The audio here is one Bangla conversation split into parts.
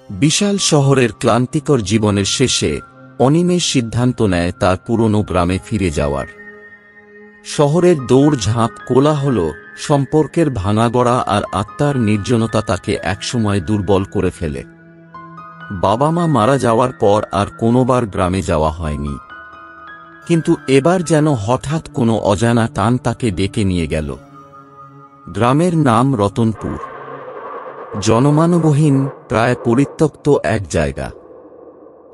বিশাল শহরের ক্লান্তিকর জীবনের শেষে অনিমেষ সিদ্ধান্ত নেয় তার পুরনো গ্রামে ফিরে যাওয়ার। শহরের দৌড়ঝাঁপ, কোলাহল, সম্পর্কের ভাঙাগড়া আর আত্মার নির্জনতা তাকে একসময় দুর্বল করে ফেলে। বাবা মা মারা যাওয়ার পর আর কোনোবার গ্রামে যাওয়া হয়নি, কিন্তু এবার যেন হঠাৎ কোনো অজানা টান তাকে ডেকে নিয়ে গেল। গ্রামের নাম রতনপুর। জনমানবহীন, প্রায় পরিত্যক্ত এক জায়গা।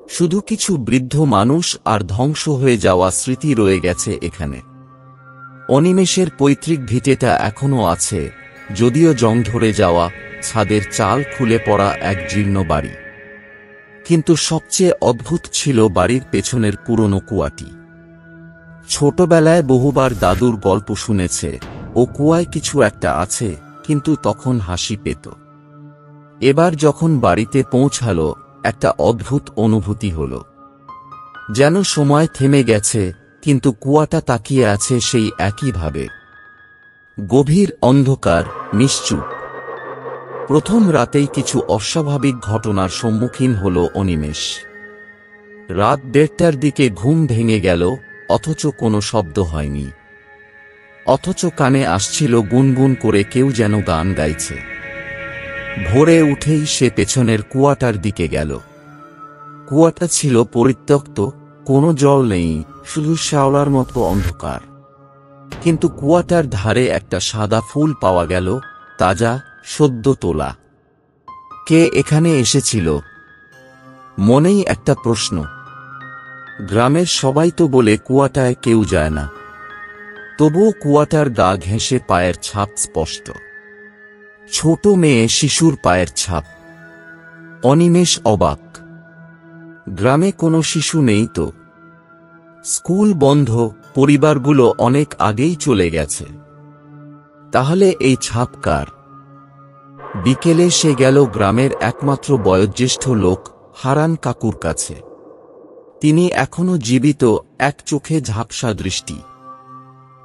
শুধু কিছু বৃদ্ধ মানুষ আর ধ্বংস হয়ে যাওয়া স্মৃতি রয়ে গেছে এখানে। অনিমেষের পৈতৃক ভিটেটা এখনো আছে, যদিও জং ধরে যাওয়া, ছাদের চাল খুলে পড়া এক জীর্ণ বাড়ি। কিন্তু সবচেয়ে অদ্ভুত ছিল বাড়ির পেছনের পুরনো কুয়াটি। ছোটবেলায় বহুবার দাদুর গল্প শুনেছে ও কুয়ায় কিছু একটা আছে, কিন্তু তখন হাসি পেত। এবার যখন বাড়িতে পৌঁছালো, একটা অদ্ভুত অনুভূতি হল। যেন সময় থেমে গেছে, কিন্তু কুয়াটা তাকিয়ে আছে সেই একইভাবে। গভীর অন্ধকার, নিশ্চুপ। প্রথম রাতেই কিছু অস্বাভাবিক ঘটনার সম্মুখীন হল অনিমেষ। রাত 1:30টার দিকে ঘুম ভেঙে গেল, অথচ কোনো শব্দ হয়নি। অথচ কানে আসছিল গুনগুন করে কেউ যেন গান গাইছে। ভোরে উঠেই সে পেছনের কুয়াটার দিকে গেল। কুয়াটা ছিল পরিত্যক্ত, কোনো জল নেই, শুধু শ্যাওলার মতো অন্ধকার। কিন্তু কুয়াটার ধারে একটা সাদা ফুল পাওয়া গেল, তাজা, সদ্য তোলা। কে এখানে এসেছিল? মনেই একটা প্রশ্ন। গ্রামের সবাই তো বলে কুয়াটায় কেউ যায় না, তবুও কুয়াটার গা ঘেঁষে পায়ের ছাপ স্পষ্ট। ছোট মেয়ে শিশুর পায়ের ছাপ। অনিমেষ অবাক। গ্রামে কোনো শিশু নেই তো। স্কুল বন্ধ, পরিবারগুলো অনেক আগেই চলে গেছে। তাহলে এই ছাপ কার? বিকেলে সে গেল গ্রামের একমাত্র বয়োজ্যেষ্ঠ লোক হারান কাকুর কাছে। তিনি এখনো জীবিত, এক চোখে ঝাপসা দৃষ্টি।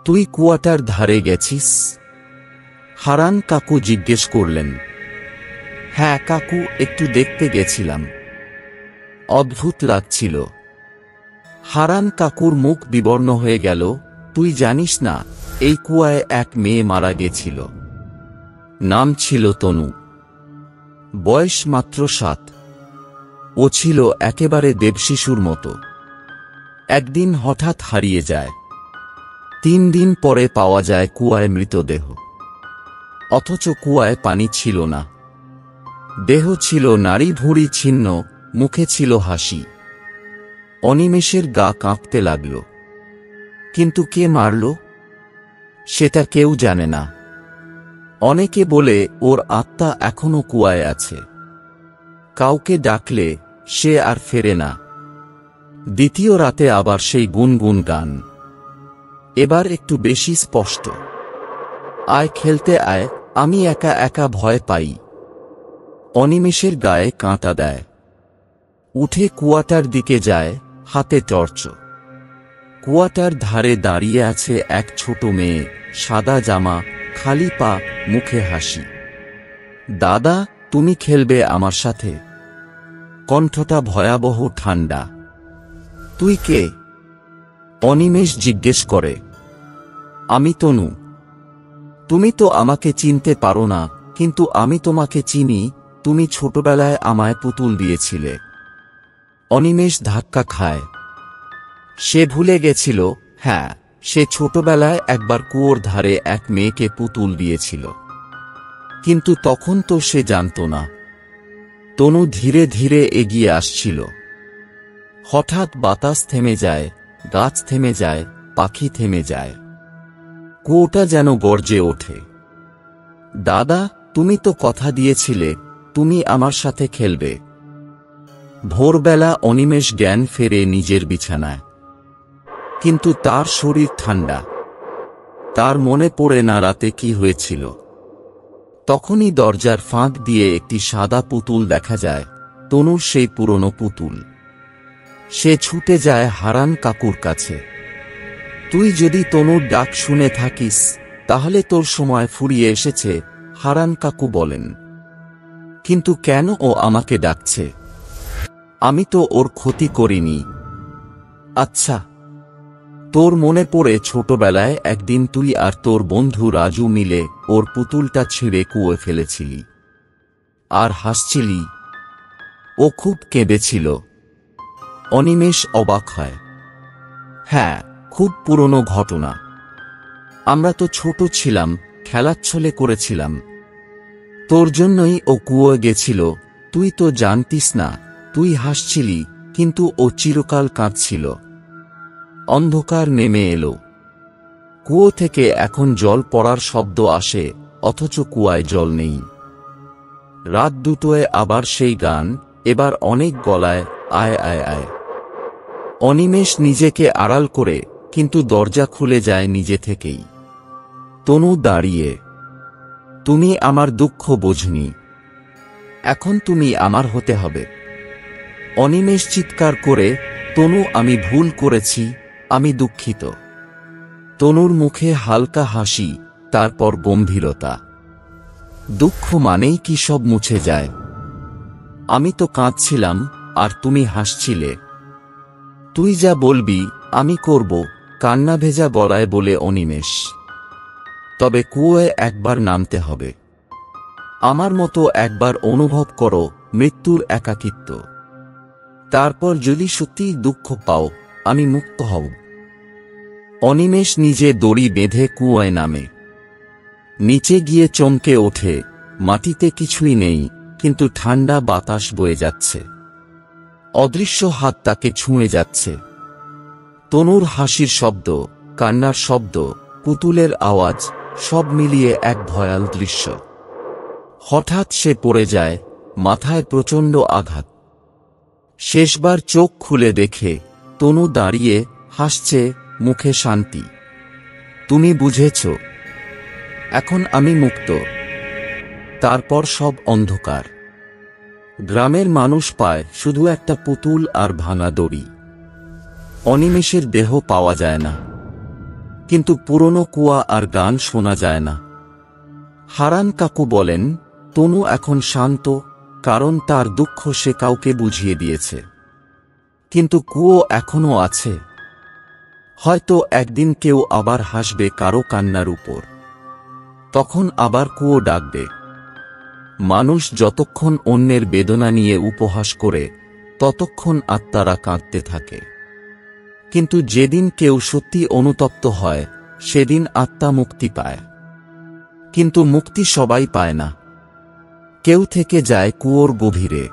তুই কুয়াটার ধারে গেছিস? হারান কাকু জিজ্ঞেস করলেন। হ্যাঁ কাকু, একটু দেখতে গেছিলাম। অদ্ভুত লাগছিল। হারান কাকুর মুখ বিবর্ণ হয়ে গেল। তুই জানিস না, এই কুয়ায় এক মেয়ে মারা গেছিল। নাম ছিল তনু। বয়স মাত্র 7। ও ছিল একেবারে দেবশিশুর মতো। একদিন হঠাৎ হারিয়ে যায়। 3 দিন পরে পাওয়া যায় কুয়ায় মৃতদেহ। অথচ কুয়ায় পানি ছিল না। দেহ ছিল নাড়ি ভুঁড়ি ছিন্ন, মুখে ছিল হাসি। অনিমেষের গা কাঁপতে লাগল। কিন্তু কে মারল? সেটা কেউ জানে না। অনেকে বলে ওর আত্মা এখনো কুয়ায় আছে। কাউকে ডাকলে সে আর ফেরে না। দ্বিতীয় রাতে আবার সেই গুনগুন গান। এবার একটু বেশি স্পষ্ট। আয় খেলতে আয়, আমি একা একা ভয় পাই। অনিমেষের গায়ে কাঁটা দেয়। উঠে কুয়াটার দিকে যায়, হাতে টর্চ। কুয়াটার ধারে দাঁড়িয়ে আছে এক ছোট মেয়ে, সাদা জামা, খালি পা, মুখে হাসি। দাদা, তুমি খেলবে আমার সাথে? কণ্ঠটা ভয়াবহ ঠান্ডা। তুই কে? অনিমেষ জিজ্ঞেস করে। আমি তনু। তুমি তো আমাকে চিনতে পারো না, কিন্তু আমি তোমাকে চিনি। তুমি ছোটবেলায় আমায় পুতুল দিয়েছিলে। অনিমেষ ধাক্কা খায়। সে ভুলে গেছিল, হ্যাঁ, সে ছোটবেলায় একবার কুয়োর ধারে এক মেয়েকে পুতুল দিয়েছিল। কিন্তু তখন তো সে জানত না। তনু ধীরে ধীরে এগিয়ে আসছিল। হঠাৎ বাতাস থেমে যায়, গাছ থেমে যায়, পাখি থেমে যায়। কুয়োটা যেন গর্জে ওঠে। দাদা, তুমি তো কথা দিয়েছিলে তুমি আমার সাথে খেলবে। ভোরবেলা অনিমেষ জ্ঞান ফেরে নিজের বিছানায়। কিন্তু তার শরীর ঠান্ডা। তার মনে পড়ে না রাতে কি হয়েছিল। তখনই দরজার ফাঁক দিয়ে একটি সাদা পুতুল দেখা যায়, তনুর সেই পুরনো পুতুল। সে ছুটে যায় হারান কাকুর কাছে। তুই যদি তনুর ডাক শুনে থাকিস, তাহলে তোর সময় ফুরিয়ে এসেছে, হারান কাকু বলেন। কিন্তু কেন ও আমাকে ডাকছে? আমি তো ওর ক্ষতি করিনি। আচ্ছা, তোর মনে পড়ে ছোটবেলায় একদিন তুই আর তোর বন্ধু রাজু মিলে ওর পুতুলটা ছিঁড়ে কুয়োয় ফেলেছিলি আর হাসছিলি? ও খুব কেঁদেছিল। অনিমেষ অবাক হয়। হ্যাঁ, খুব পুরনো ঘটনা। আমরা তো ছোট ছিলাম, খেলাচ্ছলে করেছিলাম। তোর জন্যই ও কুয়োয় গেছিল। তুই তো জানতিস না। তুই হাসছিলি, কিন্তু ও চিরকাল কাঁদছিল। অন্ধকার নেমে এলো। কুয়ো থেকে এখন জল পড়ার শব্দ আসে, অথচ কুয়ায় জল নেই। রাত দুটোয় আবার সেই গান, এবার অনেক গলায়, আয় আয় আয়। অনিমেষ নিজেকে আড়াল করে, কিন্তু দরজা খুলে যায় নিজে থেকেই। তনু দাঁড়িয়ে। তুমি আমার দুঃখ বোঝনি, এখন তুমি আমার হতে হবে। অনিমেষ চিৎকার করে, তনু আমি ভুল করেছি, আমি দুঃখিত। তনুর মুখে হালকা হাসি, তারপর গম্ভীরতা। দুঃখ মানেই কি সব মুছে যায়? আমি তো কাঁদছিলাম, আর তুমি হাসছিলে। তুই যা বলবি আমি করব, কান্না ভেজা গলায় বলে অনিমেষ। তবে কুয়োয় একবার নামতে হবে। আমার মতো একবার অনুভব করো মৃত্যুর একাকিত্ব। তারপর যদি সত্যিই দুঃখ পাও, আমি মুক্ত হব। অনিমেষ নিজে দড়ি বেঁধে কুয়োয় নামে। নিচে গিয়ে চমকে ওঠে। মাটিতে কিছুই নেই, কিন্তু ঠান্ডা বাতাস বয়ে যাচ্ছে। অদৃশ্য হাত তাকে ছুঁয়ে যাচ্ছে। তনুর হাসির শব্দ, কান্নার শব্দ, পুতুলের আওয়াজ, সব মিলিয়ে এক ভয়াল দৃশ্য। হঠাৎ সে পড়ে যায়, মাথায় প্রচণ্ড আঘাত। শেষবার চোখ খুলে দেখে তনু দাঁড়িয়ে হাসছে, মুখে শান্তি। তুমি বুঝেছ, এখন আমি মুক্ত। তারপর সব অন্ধকার। গ্রামের মানুষ পায় শুধু একটা পুতুল আর ভাঙা দড়ি। অনিমেষের দেহ পাওয়া যায় না, কিন্তু পুরনো কুয়া আর গান শোনা যায় না। হারান কাকু বলেন, তনু এখন শান্ত, কারণ তার দুঃখ সে কাউকে বুঝিয়ে দিয়েছে। কিন্তু কুয়ো এখনো আছে। হয়তো একদিন কেউ আবার হাসবে কারো কান্নার উপর। তখন আবার কুয়ো ডাকবে। মানুষ যতক্ষণ অন্যের বেদনা নিয়ে উপহাস করে, ততক্ষণ আত্মারা কাঁদতে থাকে। কিন্তু যেদিন কেউ সত্যি অনুতপ্ত হয়, সেদিন আত্মা মুক্তি পায়। কিন্তু মুক্তি সবাই পায় না। কেউ থেকে যায় কুয়োর গভীরে।